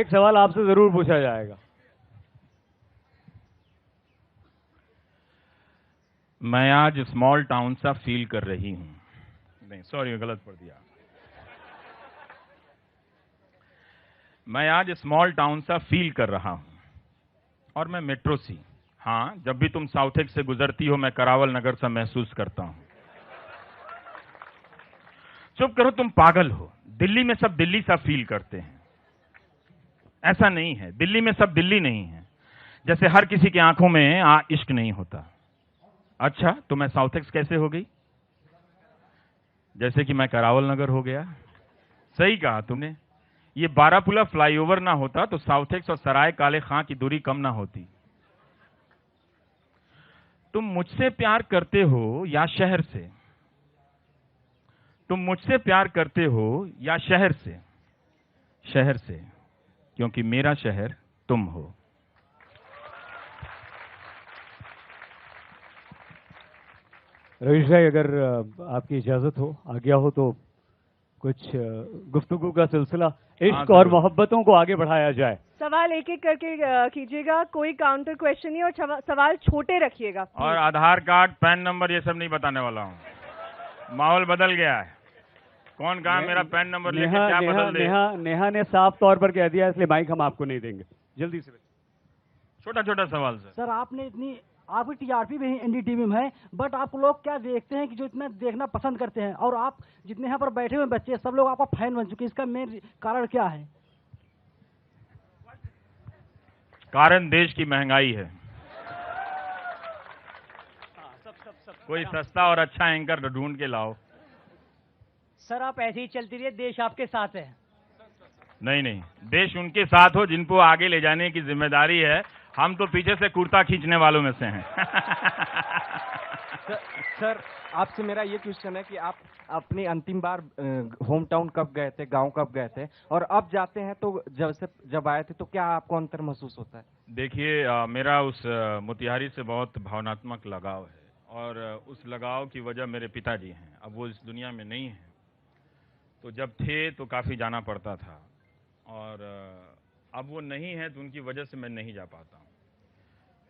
एक सवाल आपसे जरूर पूछा जाएगा। मैं आज स्मॉल टाउन सा फील कर रही हूं। नहीं सॉरी, गलत पढ़ दिया। मैं आज स्मॉल टाउन सा फील कर रहा हूं और मैं मेट्रो सी। हाँ, जब भी तुम साउथेक्स से गुजरती हो मैं करावल नगर सा महसूस करता हूं। चुप करो, तुम पागल हो। दिल्ली में सब दिल्ली सा फील करते हैं। ऐसा नहीं है, दिल्ली में सब दिल्ली नहीं है। जैसे हर किसी की आंखों में इश्क नहीं होता। अच्छा, तो मैं साउथेक्स कैसे हो गई? जैसे कि मैं करावल नगर हो गया। सही कहा तुमने। ये बारापुला फ्लाईओवर ना होता तो साउथेक्स और सराय काले खां की दूरी कम ना होती। तुम मुझसे प्यार करते हो या शहर से? तुम मुझसे प्यार करते हो या शहर से? शहर से, क्योंकि मेरा शहर तुम हो। रवीश भाई, अगर आपकी इजाजत हो, आज्ञा हो, तो कुछ गुफ्तगू का सिलसिला इश्क और मोहब्बतों को आगे बढ़ाया जाए। सवाल एक एक करके कीजिएगा, कोई काउंटर क्वेश्चन नहीं, और सवाल छोटे रखिएगा। और आधार कार्ड, पैन नंबर ये सब नहीं बताने वाला हूं। माहौल बदल गया है। कौन कहा मेरा पैन नंबर लेके क्या बदल दे। नेहा ने साफ तौर पर कह दिया, इसलिए माइक हम आपको नहीं देंगे। जल्दी से। छोटा छोटा सवाल सर, आपने इतनी आपकी टीआरपी भी एनडीटीवी में है, बट आप लोग क्या देखते हैं कि जो इतना देखना पसंद करते हैं, और आप जितने यहाँ पर बैठे हुए बच्चे सब लोग आपका फैन बन चुके हैं, इसका मेन कारण क्या है? कारण देश की महंगाई है। कोई सस्ता और अच्छा एंकर ढूंढ के लाओ। सर, आप ऐसे ही चलती रहिए, देश आपके साथ है। नहीं नहीं, देश उनके साथ हो जिनको आगे ले जाने की जिम्मेदारी है। हम तो पीछे से कुर्ता खींचने वालों में से हैं। सर, आपसे मेरा ये क्वेश्चन है कि आप अपनी अंतिम बार होम टाउन कब गए थे, गांव कब गए थे, और अब जाते हैं तो जब आए थे तो क्या आपको अंतर महसूस होता है? देखिए, मेरा उस मोतिहारी से बहुत भावनात्मक लगाव है, और उस लगाव की वजह मेरे पिताजी हैं। अब वो इस दुनिया में नहीं हैं, तो जब थे तो काफ़ी जाना पड़ता था, और अब वो नहीं है तो उनकी वजह से मैं नहीं जा पाता हूँ।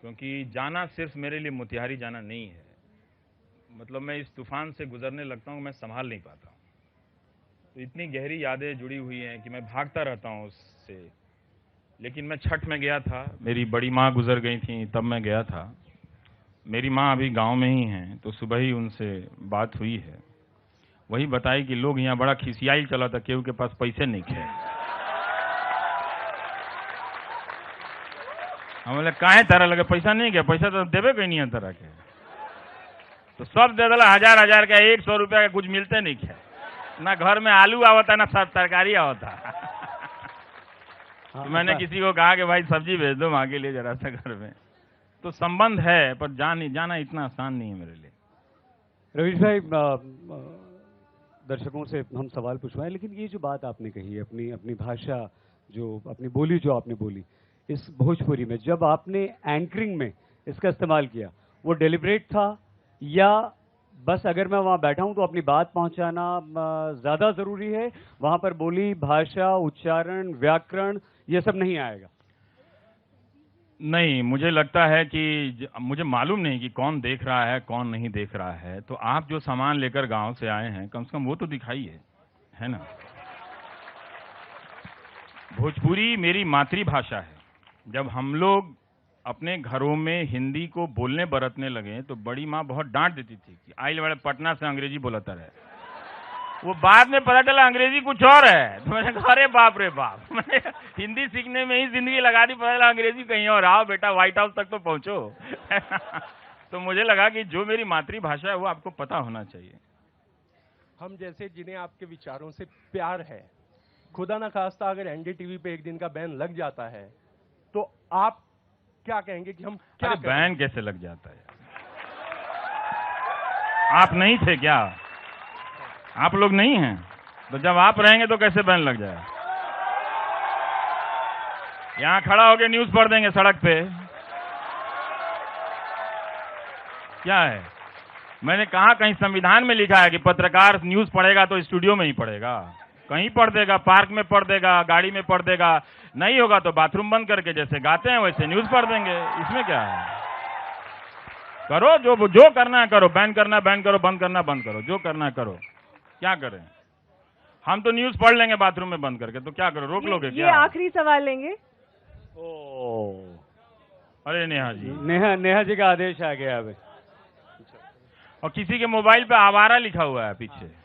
क्योंकि जाना सिर्फ मेरे लिए मोतिहारी जाना नहीं है। मतलब मैं इस तूफान से गुजरने लगता हूँ, मैं संभाल नहीं पाता हूँ। तो इतनी गहरी यादें जुड़ी हुई हैं कि मैं भागता रहता हूँ उससे। लेकिन मैं छठ में गया था, मेरी बड़ी माँ गुजर गई थी, तब मैं गया था। मेरी माँ अभी गांव में ही हैं, तो सुबह ही उनसे बात हुई है। वही बताई कि लोग यहाँ बड़ा खिसियाई चला था, केहू के पास पैसे नहीं थे। हम बोले काहे तरह लगे, पैसा नहीं क्या? पैसा तो देवे कोई नहीं है तरह के। तो सब दे दिला, हजार हजार का, 100 रुपया का कुछ मिलते नहीं क्या। ना घर में आलू आवता ना सब तरकारी आवता। तो मैंने किसी को कहा कि भाई सब्जी भेज दो वहां के लिए जरा सा घर में। तो संबंध है, पर जाना इतना आसान नहीं है मेरे लिए। रवीश भाई, दर्शकों से हम सवाल पूछवाएं, लेकिन ये जो बात आपने कही, अपनी भाषा, जो अपनी बोली जो आपने बोली इस भोजपुरी में, जब आपने एंकरिंग में इसका इस्तेमाल किया, वो डेलिब्रेट था या बस अगर मैं वहां बैठा हूं तो अपनी बात पहुंचाना ज्यादा जरूरी है, वहां पर बोली, भाषा, उच्चारण, व्याकरण ये सब नहीं आएगा? नहीं, मुझे लगता है कि मुझे मालूम नहीं कि कौन देख रहा है कौन नहीं देख रहा है। तो आप जो सामान लेकर गांव से आए हैं, कम से कम वो तो दिखाइए, है ना। भोजपुरी मेरी मातृभाषा है। जब हम लोग अपने घरों में हिंदी को बोलने बरतने लगे तो बड़ी माँ बहुत डांट देती थी कि आइल वाले पटना से अंग्रेजी बोलता रहे। वो बाद में पता चला अंग्रेजी कुछ और है। तो मैंने कहा अरे बाप रे बाप, मैंने हिंदी सीखने में ही जिंदगी लगा दी, पता चला अंग्रेजी कहीं और। आओ बेटा, व्हाइट हाउस तक तो पहुंचो। तो मुझे लगा कि जो मेरी मातृभाषा है वो आपको पता होना चाहिए। हम जैसे जिन्हें आपके विचारों से प्यार है, खुदा ना खास्ता अगर एनडीटीवी पे एक दिन का बैन लग जाता है तो आप क्या कहेंगे कि हम क्या करें? बैन कैसे लग जाता है? आप नहीं थे क्या? आप लोग नहीं हैं, तो जब आप रहेंगे तो कैसे बैन लग जाए? यहां खड़ा होकर न्यूज पढ़ देंगे सड़क पे। क्या है? मैंने कहा कहीं संविधान में लिखा है कि पत्रकार न्यूज पढ़ेगा तो स्टूडियो में ही पढ़ेगा? कहीं पढ़ देगा, पार्क में पढ़ देगा, गाड़ी में पढ़ देगा, नहीं होगा तो बाथरूम बंद करके जैसे गाते हैं वैसे न्यूज पढ़ देंगे। इसमें क्या है? करो जो करना है करो, बैन करना है बैन करो, बंद करना बंद करो, जो करना है करो। क्या करें? हम तो न्यूज पढ़ लेंगे बाथरूम में बंद करके, तो क्या करो? रोक लोगे ये क्या? आखिरी सवाल लेंगे। ओ, अरे नेहा जी, नेहा जी का आदेश आ गया अभी। और किसी के मोबाइल पे आवारा लिखा हुआ है पीछे।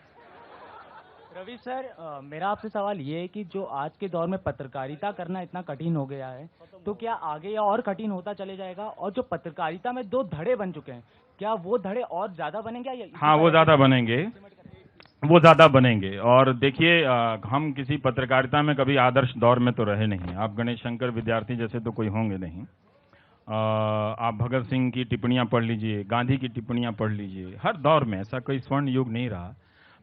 रवि सर, मेरा आपसे सवाल ये है कि जो आज के दौर में पत्रकारिता करना इतना कठिन हो गया है, तो क्या आगे या और कठिन होता चले जाएगा? और जो पत्रकारिता में 2 धड़े बन चुके हैं, क्या वो धड़े और ज्यादा बनेंगे या हाँ, वो ज्यादा बनेंगे, वो ज्यादा बनेंगे। और देखिए, हम किसी पत्रकारिता में कभी आदर्श दौर में तो रहे नहीं। आप गणेश शंकर विद्यार्थी जैसे तो कोई होंगे नहीं। आप भगत सिंह की टिप्पणियां पढ़ लीजिए, गांधी की टिप्पणियां पढ़ लीजिए, हर दौर में ऐसा कोई स्वर्ण युग नहीं रहा।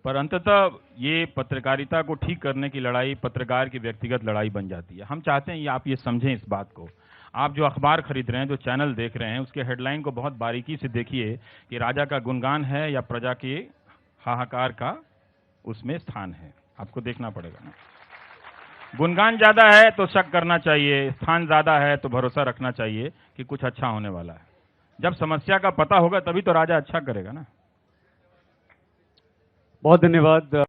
पर अंततः ये पत्रकारिता को ठीक करने की लड़ाई पत्रकार की व्यक्तिगत लड़ाई बन जाती है। हम चाहते हैं आप ये समझें इस बात को। आप जो अखबार खरीद रहे हैं, जो चैनल देख रहे हैं, उसके हेडलाइन को बहुत बारीकी से देखिए कि राजा का गुणगान है या प्रजा के हाहाकार का उसमें स्थान है। आपको देखना पड़ेगा ना। गुणगान ज्यादा है तो शक करना चाहिए, स्थान ज्यादा है तो भरोसा रखना चाहिए कि कुछ अच्छा होने वाला है। जब समस्या का पता होगा तभी तो राजा अच्छा करेगा ना। बहुत धन्यवाद।